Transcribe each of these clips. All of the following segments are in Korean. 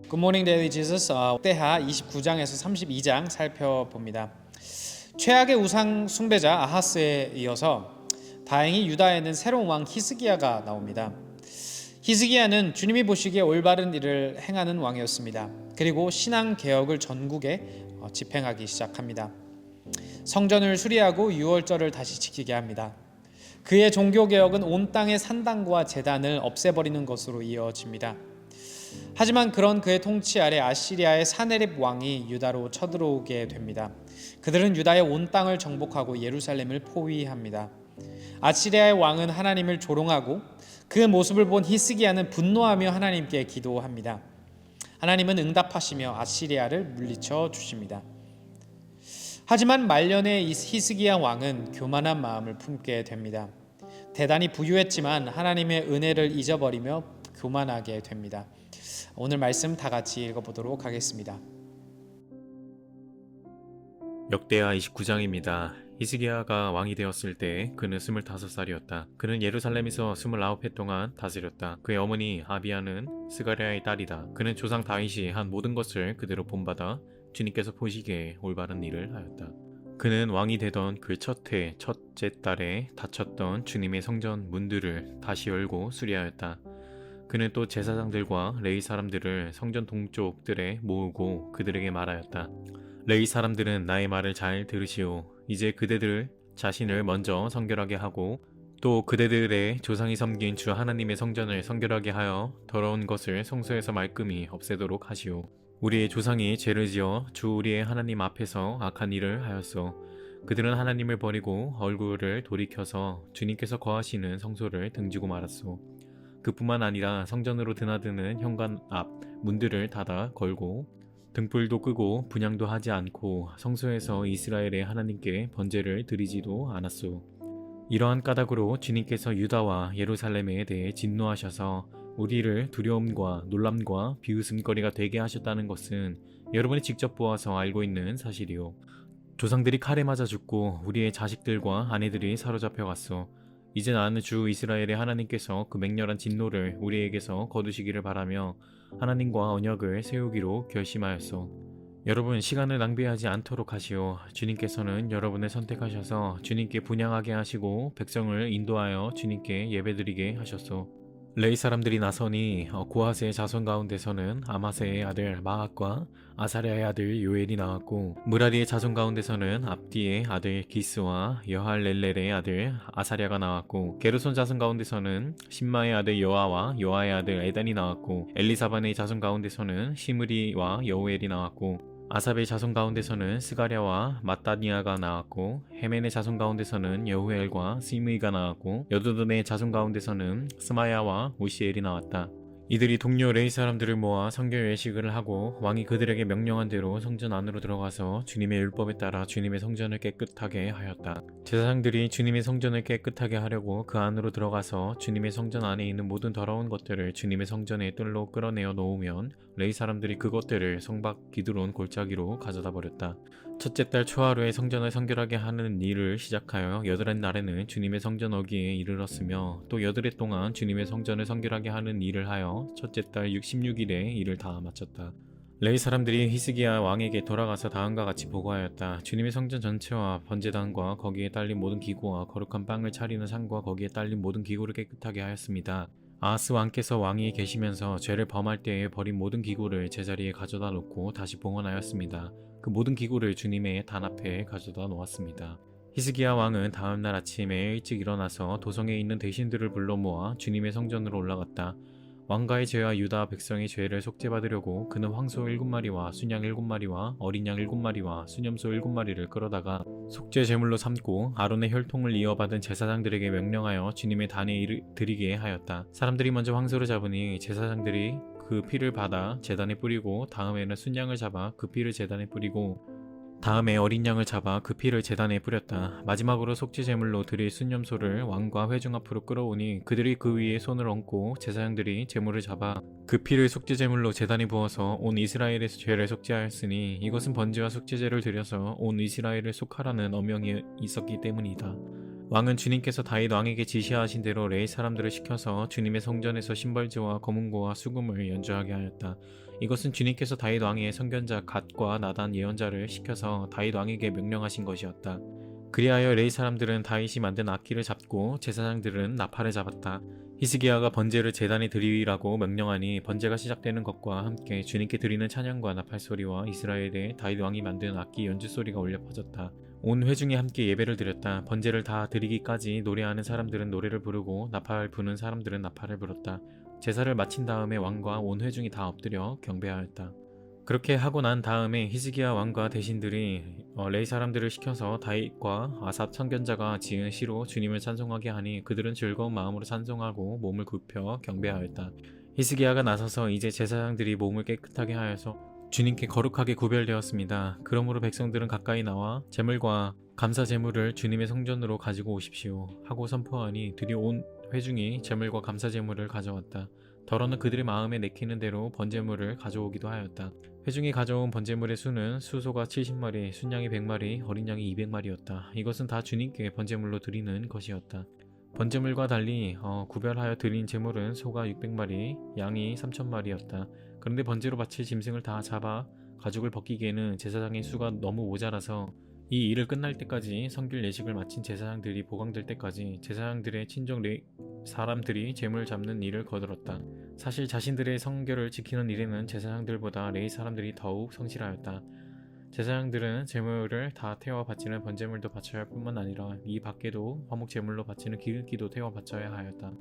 굿모닝 데일리 지저스 때하 29장에서 32장 살펴봅니다. 최악의 우상 숭배자 아하스에 이어서 다행히 유다에는 새로운 왕 히스기야가 나옵니다. 히스기야는 주님이 보시기에 올바른 일을 행하는 왕이었습니다. 그리고 신앙 개혁을 전국에 집행하기 시작합니다. 성전을 수리하고 유월절을 다시 지키게 합니다. 그의 종교 개혁은 온 땅의 산당과 제단을 없애버리는 것으로 이어집니다. 하지만 그런 그의 통치 아래 아시리아의 사네립 왕이 유다로 쳐들어오게 됩니다. 그들은 유다의 온 땅을 정복하고 예루살렘을 포위합니다. 아시리아의 왕은 하나님을 조롱하고 그 모습을 본 히스기야는 분노하며 하나님께 기도합니다. 하나님은 응답하시며 아시리아를 물리쳐 주십니다. 하지만 말년에 히스기야 왕은 교만한 마음을 품게 됩니다. 대단히 부유했지만 하나님의 은혜를 잊어버리며 교만하게 됩니다. 오늘 말씀 다 같이 읽어보도록 하겠습니다. 역대하 29장입니다. 히스기야가 왕이 되었을 때 그는 25살이었다. 그는 예루살렘에서 29해 동안 다스렸다. 그의 어머니 아비야는 스가랴의 딸이다. 그는 조상 다윗이 한 모든 것을 그대로 본받아 주님께서 보시기에 올바른 일을 하였다. 그는 왕이 되던 그 첫째 달에 닫혔던 주님의 성전 문들을 다시 열고 수리하였다. 그는 또 제사장들과 레위 사람들을 성전 동쪽들에 모으고 그들에게 말하였다. 레위 사람들은 나의 말을 잘 들으시오. 이제 그대들 자신을 먼저 성결하게 하고 또 그대들의 조상이 섬긴 주 하나님의 성전을 성결하게 하여 더러운 것을 성소에서 말끔히 없애도록 하시오. 우리의 조상이 죄를 지어 주 우리의 하나님 앞에서 악한 일을 하였소. 그들은 하나님을 버리고 얼굴을 돌이켜서 주님께서 거하시는 성소를 등지고 말았소. 그뿐만 아니라 성전으로 드나드는 현관 앞 문들을 닫아 걸고 등불도 끄고 분향도 하지 않고 성소에서 이스라엘의 하나님께 번제를 드리지도 않았소. 이러한 까닭으로 주님께서 유다와 예루살렘에 대해 진노하셔서 우리를 두려움과 놀람과 비웃음거리가 되게 하셨다는 것은 여러분이 직접 보아서 알고 있는 사실이요. 조상들이 칼에 맞아 죽고 우리의 자식들과 아내들이 사로잡혀 갔소. 이제 나는 주 이스라엘의 하나님께서 그 맹렬한 진노를 우리에게서 거두시기를 바라며 하나님과 언약을 세우기로 결심하였소. 여러분, 시간을 낭비하지 않도록 하시오. 주님께서는 여러분을 선택하셔서 주님께 분향하게 하시고 백성을 인도하여 주님께 예배드리게 하셨소. 레위 사람들이 나서니 고하스의 자손 가운데서는 아마세의 아들 마악과 아사랴의 아들 요엘이 나왔고 무라리의 자손 가운데서는 압디의 아들 기스와 여할렐렐의 아들 아사랴가 나왔고 게르손 자손 가운데서는 신마의 아들 여아와 여아의 아들 에단이 나왔고 엘리사반의 자손 가운데서는 시므리와 여우엘이 나왔고 아삽의 자손 가운데서는 스가랴와 마따니아가 나왔고 헤멘의 자손 가운데서는 여후엘과 시므이가 나왔고 여두둔의 자손 가운데서는 스마야와 우시엘이 나왔다. 이들이 동료 레위 사람들을 모아 성결 예식을 하고 왕이 그들에게 명령한 대로 성전 안으로 들어가서 주님의 율법에 따라 주님의 성전을 깨끗하게 하였다. 제사장들이 주님의 성전을 깨끗하게 하려고 그 안으로 들어가서 주님의 성전 안에 있는 모든 더러운 것들을 주님의 성전의 뜰로 끌어내어 놓으면 레위 사람들이 그것들을 성밖 기드론 골짜기로 가져다 버렸다. 첫째 달 초하루에 성전을 성결하게 하는 일을 시작하여 여덟 날에는 주님의 성전 어기에 이르렀으며 또 여덟 해 동안 주님의 성전을 성결하게 하는 일을 하여 첫째 달 16일에 일을 다 마쳤다. 레위 사람들이 히스기야 왕에게 돌아가서 다음과 같이 보고하였다. 주님의 성전 전체와 번제단과 거기에 딸린 모든 기구와 거룩한 빵을 차리는 상과 거기에 딸린 모든 기구를 깨끗하게 하였습니다. 아하스 왕께서 왕이 계시면서 죄를 범할 때에 버린 모든 기구를 제자리에 가져다 놓고 다시 봉헌하였습니다. 그 모든 기구를 주님의 단 앞에 가져다 놓았습니다. 히스기야 왕은 다음날 아침에 일찍 일어나서 도성에 있는 대신들을 불러 모아 주님의 성전으로 올라갔다. 왕가의 죄와 유다 백성의 죄를 속죄받으려고 그는 황소 7마리와 순양 7마리와 어린 양 7마리와 수념소 7마리를 끌어다가 속죄 제물로 삼고 아론의 혈통을 이어받은 제사장들에게 명령하여 주님의 단에 드리게 하였다. 사람들이 먼저 황소를 잡으니 제사장들이 그 피를 받아 제단에 뿌리고 다음에는 순양을 잡아 그 피를 제단에 뿌리고 다음에 어린 양을 잡아 그 피를 제단에 뿌렸다. 마지막으로 속죄 제물로 드릴 순념소를 왕과 회중 앞으로 끌어오니 그들이 그 위에 손을 얹고 제사장들이 제물을 잡아 그 피를 속죄 제물로 제단에 부어서 온 이스라엘의 죄를 속죄하였으니 이것은 번제와 속죄제를 드려서 온 이스라엘을 속하라는 엄명이 있었기 때문이다. 왕은 주님께서 다윗 왕에게 지시하신 대로 레위 사람들을 시켜서 주님의 성전에서 신발지와 검은고와 수금을 연주하게 하였다. 이것은 주님께서 다윗 왕의 선견자 갓과 나단 예언자를 시켜서 다윗 왕에게 명령하신 것이었다. 그리하여 레위 사람들은 다윗이 만든 악기를 잡고 제사장들은 나팔을 잡았다. 히스기야가 번제를 제단에 드리라고 명령하니 번제가 시작되는 것과 함께 주님께 드리는 찬양과 나팔 소리와 이스라엘의 다윗 왕이 만든 악기 연주 소리가 울려 퍼졌다. 온 회중이 함께 예배를 드렸다. 번제를 다 드리기까지 노래하는 사람들은 노래를 부르고 나팔 부는 사람들은 나팔을 불었다. 제사를 마친 다음에 왕과 온 회중이 다 엎드려 경배하였다. 그렇게 하고 난 다음에 히스기야 왕과 대신들이 레위 사람들을 시켜서 다윗과 아삽 선견자가 지은 시로 주님을 찬송하게 하니 그들은 즐거운 마음으로 찬송하고 몸을 굽혀 경배하였다. 히스기야가 나서서 이제 제사장들이 몸을 깨끗하게 하여서 주님께 거룩하게 구별되었습니다. 그러므로 백성들은 가까이 나와 제물과 감사 제물을 주님의 성전으로 가지고 오십시오 하고 선포하니 드디어 온 회중이 제물과 감사 제물을 가져왔다. 더러는 그들의 마음에 내키는 대로 번제물을 가져오기도 하였다. 회중이 가져온 번제물의 수는 수소가 70마리, 순양이 100마리, 어린 양이 200마리였다. 이것은 다 주님께 번제물로 드리는 것이었다. 번제물과 달리 구별하여 드린 제물은 소가 600마리, 양이 3000마리였다. 그런데 번제로 바칠 짐승을 다 잡아 가죽을 벗기기에는 제사장의 수가 너무 모자라서 이 일을 끝날 때까지 성길 예식을 마친 제사장들이 보강될 때까지 제사장들의 친족 사람들이 제물 잡는 일을 거들었다. 사실 자신들의 성결을 지키는 일에는 제사장들보다 레위 사람들이 더욱 성실하였다. 제사장들은 제물을 다 태워 바치는 번제물도 바쳐야 할 뿐만 아니라 이 밖에도 화목 제물로 바치는 기름기도 태워 바쳐야 하였다.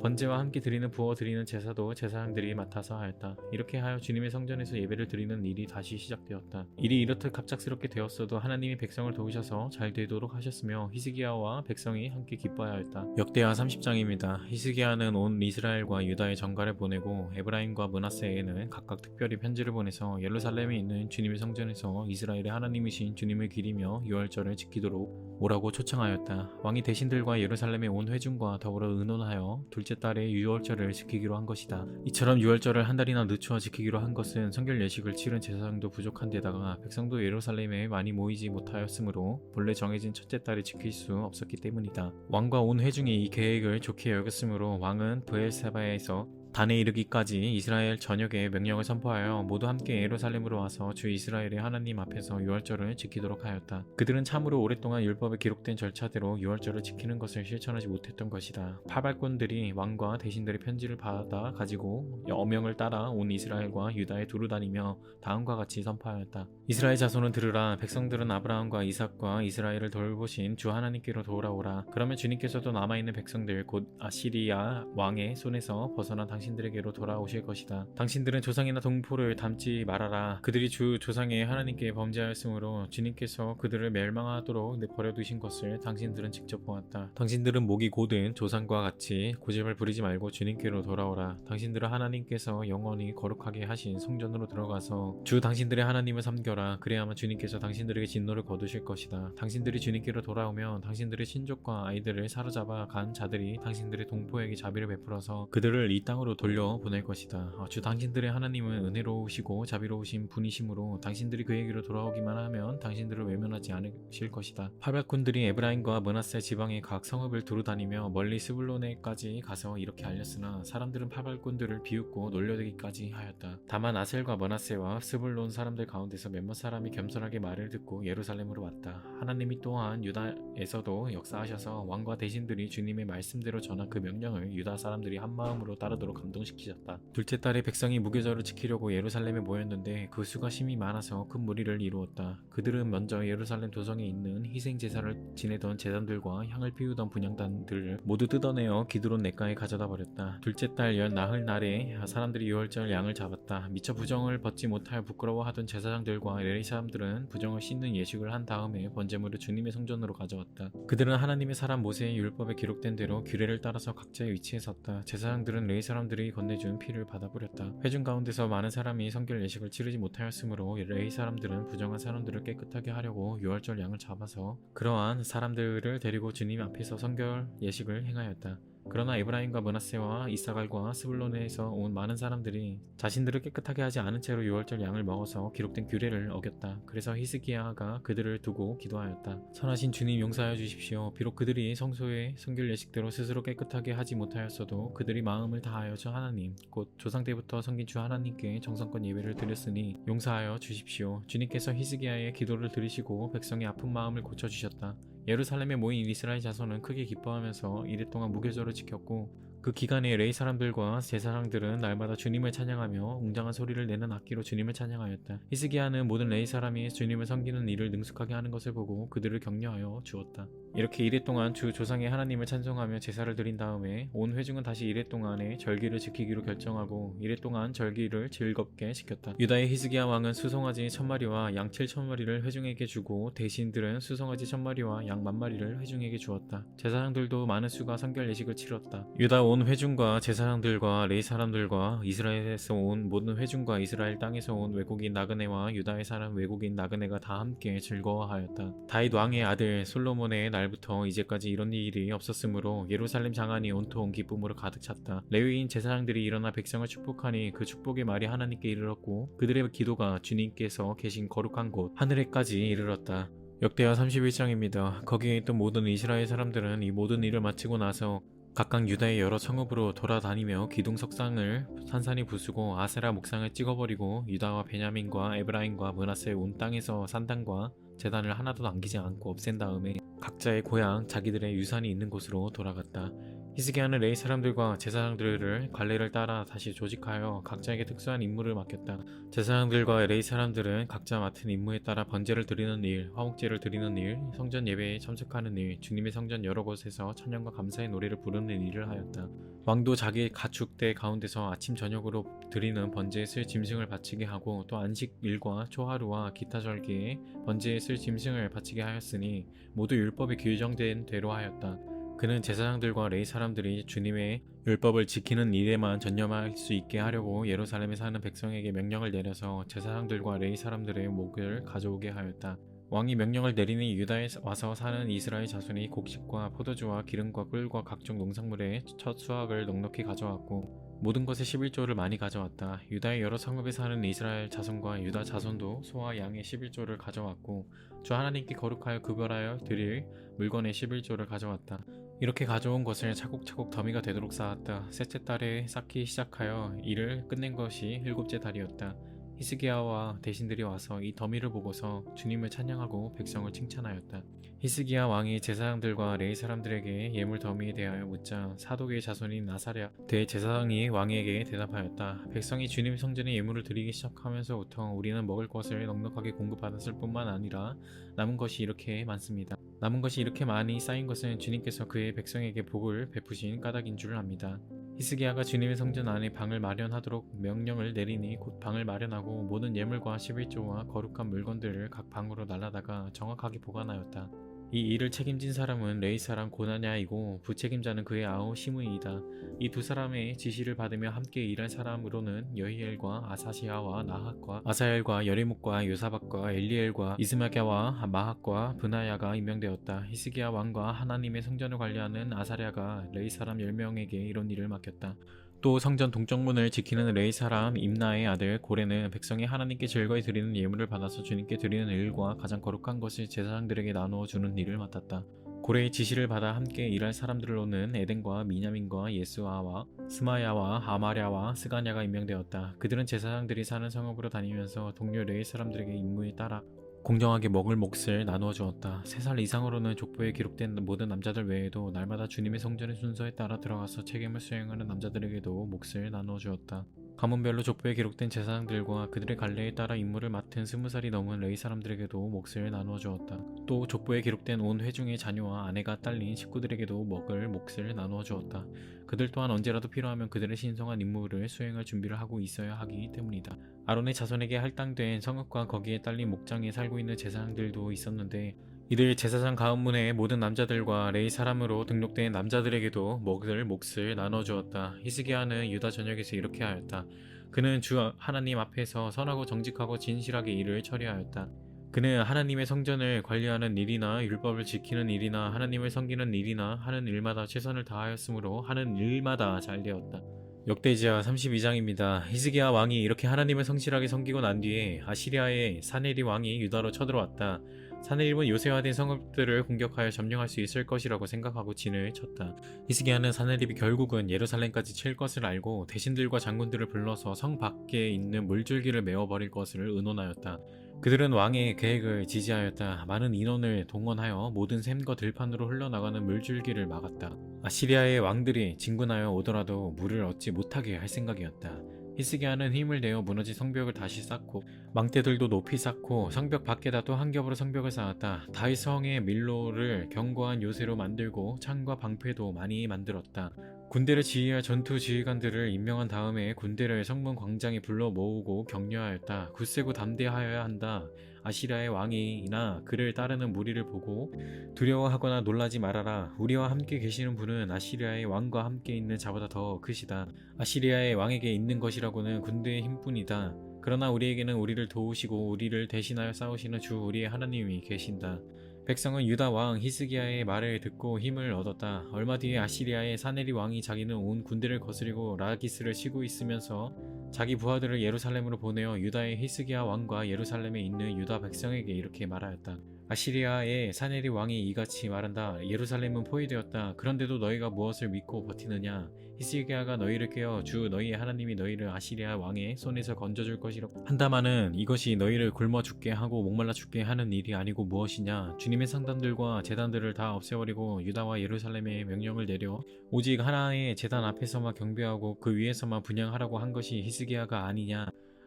번제와 함께 드리는 부어 드리는 제사도 제사장들이 맡아서 하였다. 이렇게 하여 주님의 성전에서 예배를 드리는 일이 다시 시작되었다. 일이 이렇듯 갑작스럽게 되었어도 하나님이 백성을 도우셔서 잘 되도록 하셨으며 히스기야와 백성이 함께 기뻐하였다. 역대하 30장입니다. 히스기야는 온 이스라엘과 유다에 전가를 보내고 에브라임과 므낫세에는 각각 특별히 편지를 보내서 예루살렘에 있는 주님의 성전에서 이스라엘의 하나님이신 주님을 기리며 유월절을 지키도록 오라고 초청하였다. 왕이 대신들과 예루살렘의 온 회중과 더불어 의논하여 둘째 달에 유월절을 지키기로 한 것이다. 이처럼 유월절을 한 달이나 늦추어 지키기로 한 것은 성결 예식을 치른 제사장도 부족한 데다가 백성도 예루살렘에 많이 모이지 못하였으므로 본래 정해진 첫째 달에 지킬 수 없었기 때문이다. 왕과 온 회중이 이 계획을 좋게 여겼으므로 왕은 브엘세바에서 단에 이르기까지 이스라엘 전역에 명령을 선포하여 모두 함께 예루살렘으로 와서 주 이스라엘의 하나님 앞에서 유월절을 지키도록 하였다. 그들은 참으로 오랫동안 율법에 기록된 절차대로 유월절을 지키는 것을 실천하지 못했던 것이다. 파발꾼들이 왕과 대신들의 편지를 받아 가지고 어명을 따라 온 이스라엘과 유다에 두루 다니며 다음과 같이 선포하였다. 이스라엘 자손은 들으라. 백성들은 아브라함과 이삭과 이스라엘을 돌보신 주 하나님께로 돌아오라. 그러면 주님께서도 남아있는 백성들 곧 아시리아 왕의 손에서 벗어난 당신들에게로 돌아오실 것이다. 당신들은 조상이나 동포를 닮지 말아라. 그들이 주 조상의 하나님께 범죄하였으므로 주님께서 그들을 멸망하도록 버려두신 것을 당신들은 직접 보았다. 당신들은 목이 곧은 조상과 같이 고집을 부리지 말고 주님께로 돌아오라. 당신들은 하나님께서 영원히 거룩하게 하신 성전으로 들어가서 주 당신들의 하나님을 섬겨라. 그래야만 주님께서 당신들에게 진노를 거두실 것이다. 당신들이 주님께로 돌아오면 당신들의 친족과 아이들을 사로잡아 간 자들이 당신들의 동포에게 자비를 베풀어서 그들을 이 땅으로 돌려 보낼 것이다. 주 당신들의 하나님은 은혜로우시고 자비로우신 분이시므로 당신들이 그에게로 돌아오기만 하면 당신들을 외면하지 않으실 것이다. 파발꾼들이 에브라임과 므낫세 지방의 각 성읍을 두루다니며 멀리 스불론에까지 가서 이렇게 알렸으나 사람들은 파발꾼들을 비웃고 놀려대기까지 하였다. 다만 아셀과 므낫세와 스불론 사람들 가운데서 몇몇 사람이 겸손하게 말을 듣고 예루살렘으로 왔다. 하나님이 또한 유다에서도 역사하셔서 왕과 대신들이 주님의 말씀대로 전한 그 명령을 유다 사람들이 한마음으로 따르도록 감동시키셨다. 둘째 달에 백성이 무교절을 지키려고 예루살렘에 모였는데 그 수가 심히 많아서 큰 무리를 이루었다. 그들은 먼저 예루살렘 도성에 있는 희생 제사를 지내던 제단들과 향을 피우던 분향단들을 모두 뜯어내어 기드론 냇가에 가져다 버렸다. 둘째 달 열 나흘 날에 사람들이 유월절 양을 잡았다. 미처 부정을 벗지 못하여 부끄러워하던 제사장들과 레위 사람들은 부정을 씻는 예식을 한 다음에 번제물을 주님의 성전으로 가져왔다. 그들은 하나님의 사람 모세의 율법에 기록된 대로 규례를 따라서 각자의 위치에 섰다. 제사장들은 레위 사람들이 건네준 피를 받아버렸다. 회중 가운데서 많은 사람이 성결 예식을 치르지 못하였으므로 레위 사람들은 부정한 사람들을 깨끗하게 하려고 유월절 양을 잡아서 그러한 사람들을 데리고 주님 앞에서 성결 예식을 행하였다. 그러나 에브라임과 므낫세와 이사갈과 스불론에서 온 많은 사람들이 자신들을 깨끗하게 하지 않은 채로 유월절 양을 먹어서 기록된 규례를 어겼다. 그래서 히스기야가 그들을 두고 기도하였다. 선하신 주님, 용서하여 주십시오. 비록 그들이 성소의 성결 예식대로 스스로 깨끗하게 하지 못하였어도 그들이 마음을 다하여 주 하나님 곧 조상 때부터 섬긴 주 하나님께 정성껏 예배를 드렸으니 용서하여 주십시오. 주님께서 히스기야의 기도를 들으시고 백성의 아픈 마음을 고쳐주셨다. 예루살렘에 모인 이스라엘 자손은 크게 기뻐하면서 이랫동안 무교절을 지켰고, 그 기간에 레위 사람들과 제사장들은 날마다 주님을 찬양하며 웅장한 소리를 내는 악기로 주님을 찬양하였다. 히스기야는 모든 레위 사람이 주님을 섬기는 일을 능숙하게 하는 것을 보고 그들을 격려하여 주었다. 이렇게 이래 동안 주 조상의 하나님을 찬송하며 제사를 드린 다음에 온 회중은 다시 이래 동안의 절기를 지키기로 결정하고 이래 동안 절기를 즐겁게 지켰다. 유다의 히스기야 왕은 수송아지 1000마리와 양 7000마리를 회중에게 주고 대신들은 수송아지 1000마리와 양 10,000마리를 회중에게 주었다. 제사장들도 많은 수가 성결 예식을 치렀다. 유다 온 회중과 제사장들과 레위 사람들과 이스라엘에서 온 모든 회중과 이스라엘 땅에서 온 외국인 나그네와 유다에 사는 외국인 나그네가 다 함께 즐거워하였다. 다윗 왕의 아들 솔로몬의 날부터 이제까지 이런 일이 없었으므로 예루살렘 장안이 온통 기쁨으로 가득 찼다. 레위인 제사장들이 일어나 백성을 축복하니 그 축복의 말이 하나님께 이르렀고 그들의 기도가 주님께서 계신 거룩한 곳 하늘에까지 이르렀다. 역대하 31장입니다. 거기에 있던 모든 이스라엘 사람들은 이 모든 일을 마치고 나서 각각 유다의 여러 성읍으로 돌아다니며 기둥 석상을 산산히 부수고 아세라 목상을 찍어버리고 유다와 베냐민과 에브라임과 므낫세의 온 땅에서 산당과 제단을 하나도 남기지 않고 없앤 다음에 각자의 고향 자기들의 유산이 있는 곳으로 돌아갔다. 히스기야는 레위 사람들과 제사장들을 관례를 따라 다시 조직하여 각자에게 특수한 임무를 맡겼다. 제사장들과 레위 사람들은 각자 맡은 임무에 따라 번제를 드리는 일, 화목제를 드리는 일, 성전 예배에 참석하는 일, 주님의 성전 여러 곳에서 찬양과 감사의 노래를 부르는 일을 하였다. 왕도 자기 가축대 가운데서 아침 저녁으로 드리는 번제에 쓸 짐승을 바치게 하고 또 안식 일과 초하루와 기타 절기에 번제에 쓸 짐승을 바치게 하였으니 모두 율법에 규정된 대로 하였다. 그는 제사장들과 레위 사람들이 주님의 율법을 지키는 일에만 전념할 수 있게 하려고 예루살렘에 사는 백성에게 명령을 내려서 제사장들과 레위 사람들의 목을 가져오게 하였다. 왕이 명령을 내리니 유다에 와서 사는 이스라엘 자손이 곡식과 포도주와 기름과 꿀과 각종 농산물의 첫 수확을 넉넉히 가져왔고 모든 것의 11조를 많이 가져왔다. 유다의 여러 성읍에 사는 이스라엘 자손과 유다 자손도 소와 양의 11조를 가져왔고 주 하나님께 거룩하여 구별하여 드릴 물건의 11조를 가져왔다. 이렇게 가져온 것을 차곡차곡 더미가 되도록 쌓았다. 셋째 달에 쌓기 시작하여 이를 끝낸 것이 7째 달이었다. 히스기야와 대신들이 와서 이 더미를 보고서 주님을 찬양하고 백성을 칭찬하였다. 히스기야 왕이 제사장들과 레위 사람들에게 예물 더미에 대하여 묻자 사독의 자손인 아사랴 대제사장이 왕에게 대답하였다. 백성이 주님 성전에 예물을 드리기 시작하면서부터 우리는 먹을 것을 넉넉하게 공급받았을 뿐만 아니라 남은 것이 이렇게 많습니다. 남은 것이 이렇게 많이 쌓인 것은 주님께서 그의 백성에게 복을 베푸신 까닭인 줄 압니다. 히스기야가 주님의 성전 안에 방을 마련하도록 명령을 내리니 곧 방을 마련하고 모든 예물과 11조와 거룩한 물건들을 각 방으로 날라다가 정확하게 보관하였다. 이 일을 책임진 사람은 레위 사람 고나냐이고 부책임자는 그의 아우 시므이이다. 이 두 사람의 지시를 받으며 함께 일할 사람으로는 여히엘과 아사시아와 나핫과 아사엘과 여리목과 요사박과 엘리엘과 이스마갸와 마핫과 브나야가 임명되었다. 히스기야 왕과 하나님의 성전을 관리하는 아사랴가 레위 사람 10명에게 이런 일을 맡겼다. 또 성전 동쪽문을 지키는 레위 사람 임나의 아들 고레는 백성이 하나님께 즐거이 드리는 예물을 받아서 주님께 드리는 일과 가장 거룩한 것을 제사장들에게 나누어 주는 일을 맡았다. 고레의 지시를 받아 함께 일할 사람들로는 에덴과 미냐민과 예수아와 스마야와 아마랴와 스가냐가 임명되었다. 그들은 제사장들이 사는 성읍으로 다니면서 동료 레위 사람들에게 임무에 따라 공정하게 먹을 몫을 나누어 주었다. 3살 이상으로는 족보에 기록된 모든 남자들 외에도 날마다 주님의 성전의 순서에 따라 들어가서 책임을 수행하는 남자들에게도 몫을 나누어 주었다. 가문별로 족보에 기록된 제사장들과 그들의 관례에 따라 임무를 맡은 20살이 넘은 레위 사람들에게도 몫을 나누어 주었다. 또 족보에 기록된 온 회중의 자녀와 아내가 딸린 식구들에게도 먹을 몫을 나누어 주었다. 그들 또한 언제라도 필요하면 그들의 신성한 임무를 수행할 준비를 하고 있어야 하기 때문이다. 아론의 자손에게 할당된 성읍과 거기에 딸린 목장에 살고 있는 제사장들도 있었는데 이들 제사장 가문의 모든 남자들과 레위 사람으로 등록된 남자들에게도 먹을 몫을 나눠주었다. 히스기야는 유다 전역에서 이렇게 하였다. 그는 주 하나님 앞에서 선하고 정직하고 진실하게 일을 처리하였다. 그는 하나님의 성전을 관리하는 일이나 율법을 지키는 일이나 하나님을 섬기는 일이나 하는 일마다 최선을 다하였으므로 하는 일마다 잘 되었다. 역대지하 32장입니다. 히스기야 왕이 이렇게 하나님을 성실하게 섬기고 난 뒤에 아시리아의 사네립 왕이 유다로 쳐들어왔다. 사네립은 요새화된 성읍들을 공격하여 점령할 수 있을 것이라고 생각하고 진을 쳤다. 히스기야는 사네립이 결국은 예루살렘까지 칠 것을 알고 대신들과 장군들을 불러서 성 밖에 있는 물줄기를 메워버릴 것을 의논하였다. 그들은 왕의 계획을 지지하였다. 많은 인원을 동원하여 모든 샘과 들판으로 흘러나가는 물줄기를 막았다. 아시리아의 왕들이 진군하여 오더라도 물을 얻지 못하게 할 생각이었다. 히스기야는 힘을 내어 무너진 성벽을 다시 쌓고 망대들도 높이 쌓고 성벽 밖에다 또 한 겹으로 성벽을 쌓았다. 다윗 성의 밀로를 견고한 요새로 만들고 창과 방패도 많이 만들었다. 군대를 지휘할 전투 지휘관들을 임명한 다음에 군대를 성문 광장에 불러 모으고 격려하였다. 굳세고 담대하여야 한다. 아시리아의 왕이나 그를 따르는 무리를 보고 두려워하거나 놀라지 말아라. 우리와 함께 계시는 분은 아시리아의 왕과 함께 있는 자보다 더 크시다. 아시리아의 왕에게 있는 것이라고는 군대의 힘뿐이다. 그러나 우리에게는 우리를 도우시고 우리를 대신하여 싸우시는 주 우리의 하나님이 계신다. 백성은 유다 왕 히스기야의 말을 듣고 힘을 얻었다. 얼마 뒤에 아시리아의 사네립 왕이 자기는 온 군대를 거스리고 라기스를 치고 있으면서 자기 부하들을 예루살렘으로 보내어 유다의 히스기야 왕과 예루살렘에 있는 유다 백성에게 이렇게 말하였다. 아시리아의 사네립 왕이 이같이 말한다. 예루살렘은 포위되었다. 그런데도 너희가 무엇을 믿고 버티느냐? 히스기야가 너희를 깨어 주 너희의 하나님이 너희를 아시리아 왕의 손에서 건져줄 것이라고 한다마는 이것이 너희를 굶어 죽게 하고 목말라 죽게 하는 일이 아니고 무엇이냐? 주님의 상단들과 제단들을 다 없애버리고 유다와 예루살렘에 명령을 내려 오직 하나의 제단 앞에서만 경배하고 그 위에서만 분향하라고 한 것이 히스기야가 아니냐?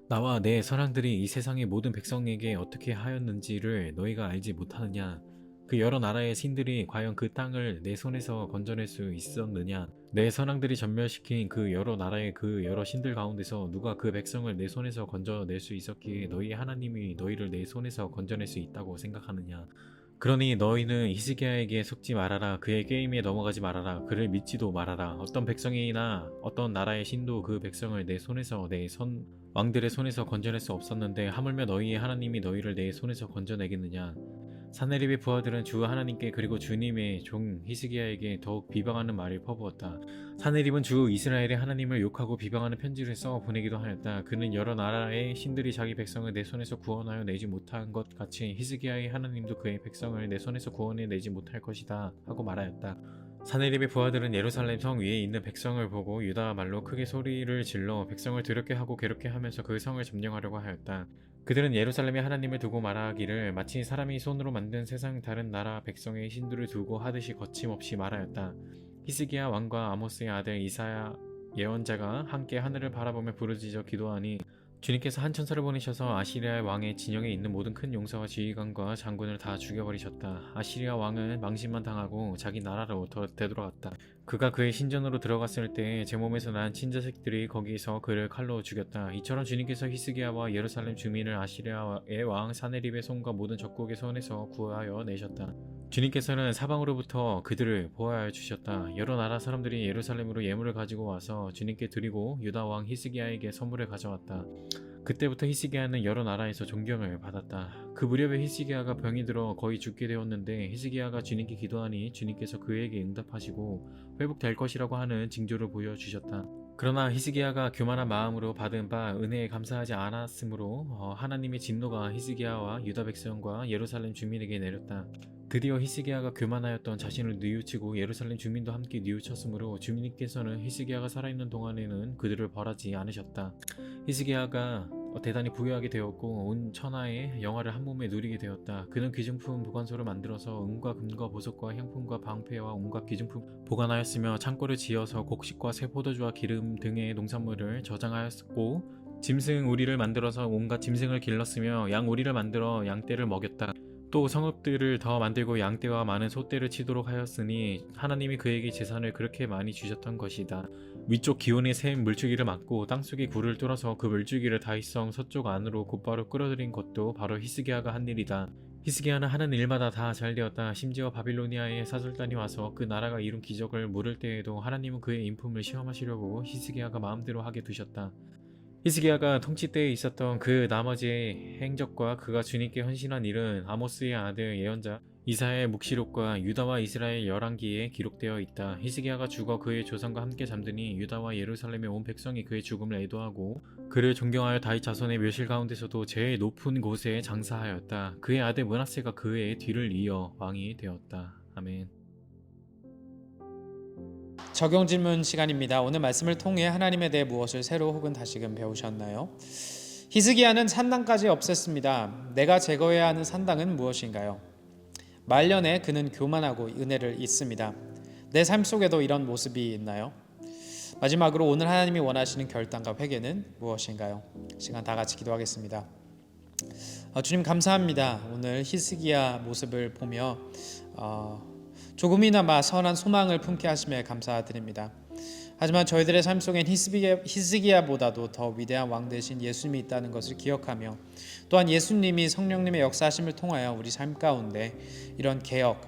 나와 내 선왕들이 이 세상의 모든 백성에게 어떻게 하였는지를 너희가 알지 못하느냐? 그 여러 나라의 신들이 과연 그 땅을 내 손에서 건져낼 수 있었느냐? 내 선왕들이 전멸시킨 그 여러 나라의 그 여러 신들 가운데서 누가 그 백성을 내 손에서 건져낼 수 있었기에 너희 하나님이 너희를 내 손에서 건져낼 수 있다고 생각하느냐? 그러니 너희는 히스기야에게 속지 말아라. 그의 게임에 넘어가지 말아라. 그를 믿지도 말아라. 어떤 백성이나 어떤 나라의 신도 그 백성을 내 손에서 내 왕들의 손에서 건져낼 수 없었는데 하물며 너희의 하나님이 너희를 내 손에서 건져내겠느냐? 사네립의 부하들은 주 하나님께 그리고 주님의 종 히스기야에게 더욱 비방하는 말을 퍼부었다. 사네립은 주 이스라엘의 하나님을 욕하고 비방하는 편지를 써 보내기도 하였다. 그는 여러 나라의 신들이 자기 백성을 내 손에서 구원하여 내지 못한 것 같이 히스기야의 하나님도 그의 백성을 내 손에서 구원해 내지 못할 것이다 하고 말하였다. 사네립의 부하들은 예루살렘 성 위에 있는 백성을 보고 유다 말로 크게 소리를 질러 백성을 더럽게 하고 괴롭게 하면서 그 성을 점령하려고 하였다. 그들은 예루살렘의 하나님을 두고 말하기를 마치 사람이 손으로 만든 세상 다른 나라 백성의 신들을 두고 하듯이 거침없이 말하였다. 히스기야 왕과 아모스의 아들 이사야 예언자가 함께 하늘을 바라보며 부르짖어 기도하니 주님께서 한 천사를 보내셔서 아시리아 왕의 진영에 있는 모든 큰 용사와 지휘관과 장군을 다 죽여버리셨다. 아시리아 왕은 망신만 당하고 자기 나라로 되돌아갔다. 그가 그의 신전으로 들어갔을 때 제 몸에서 난 친자식들이 거기서 그를 칼로 죽였다. 이처럼 주님께서 히스기야와 예루살렘 주민을 아시리아의 왕 사네립의 손과 모든 적국의 손에서 구하여 내셨다. 주님께서는 사방으로부터 그들을 보호하여 주셨다. 여러 나라 사람들이 예루살렘으로 예물을 가지고 와서 주님께 드리고 유다 왕 히스기야에게 선물을 가져왔다. 그때부터 히스기야는 여러 나라에서 존경을 받았다. 그 무렵에 히스기야가 병이 들어 거의 죽게 되었는데 히스기야가 주님께 기도하니 주님께서 그에게 응답하시고 회복될 것이라고 하는 징조를 보여주셨다. 그러나 히스기야가 교만한 마음으로 받은 바 은혜에 감사하지 않았으므로 하나님의 진노가 히스기야와 유다 백성과 예루살렘 주민에게 내렸다. 드디어 히스기야가 교만하였던 자신을 뉘우치고 예루살렘 주민도 함께 뉘우쳤으므로 주님께서는 히스기야가 살아있는 동안에는 그들을 벌하지 않으셨다. 히스기야가 대단히 부유하게 되었고 온 천하의 영화를 한 몸에 누리게 되었다. 그는 귀중품 보관소를 만들어서 은과 금과 보석과 향품과 방패와 온갖 귀중품 보관하였으며 창고를 지어서 곡식과 새 포도주와 기름 등의 농산물을 저장하였고 짐승 우리를 만들어서 온갖 짐승을 길렀으며 양 우리를 만들어 양떼를 먹였다. 또 성읍들을 더 만들고 양떼와 많은 소떼를 치도록 하였으니 하나님이 그에게 재산을 그렇게 많이 주셨던 것이다. 위쪽 기온의 샘 물줄기를 막고 땅속의 굴을 뚫어서 그 물줄기를 다윗성 서쪽 안으로 곧바로 끌어들인 것도 바로 히스기야가 한 일이다. 히스기야는 하는 일마다 다 잘되었다. 심지어 바빌로니아의 사절단이 와서 그 나라가 이룬 기적을 물을 때에도 하나님은 그의 인품을 시험하시려고 히스기야가 마음대로 하게 두셨다. 히스기야가 통치 때에 있었던 그 나머지 행적과 그가 주님께 헌신한 일은 아모스의 아들 예언자 이사야의 묵시록과 유다와 이스라엘 열왕기에 기록되어 있다. 히스기야가 죽어 그의 조상과 함께 잠드니 유다와 예루살렘의 온 백성이 그의 죽음을 애도하고 그를 존경하여 다윗 자손의 묘실 가운데서도 제일 높은 곳에 장사하였다. 그의 아들 므낫세가 그의 뒤를 이어 왕이 되었다. 아멘. 적용 질문 시간입니다. 오늘 말씀을 통해 하나님에 대해 무엇을 새로 혹은 다시금 배우셨나요? 히스기야는 산당까지 없앴습니다. 내가 제거해야 하는 산당은 무엇인가요? 말년에 그는 교만하고 은혜를 잊습니다. 내 삶 속에도 이런 모습이 있나요? 마지막으로 오늘 하나님이 원하시는 결단과 회개는 무엇인가요? 시간 다 같이 기도하겠습니다. 주님 감사합니다. 오늘 히스기야 모습을 보며 조금이나마 선한 소망을 품게 하심에 감사드립니다. 하지만 저희들의 삶 속엔 히스기야보다도 더 위대한 왕 되신 예수님이 있다는 것을 기억하며 또한 예수님이 성령님의 역사하심을 통하여 우리 삶 가운데 이런 개혁,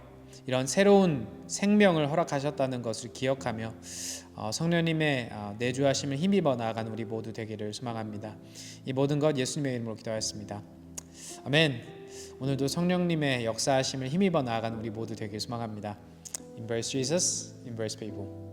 이런 새로운 생명을 허락하셨다는 것을 기억하며 성령님의 내주하심을 힘입어 나아가는 우리 모두 되기를 소망합니다. 이 모든 것 예수님의 이름으로 기도하였습니다. 아멘. 오늘도 성령님의 역사하심을 힘입어 나아가는 우리 모두 되기를 소망합니다. Embrace Jesus, embrace people.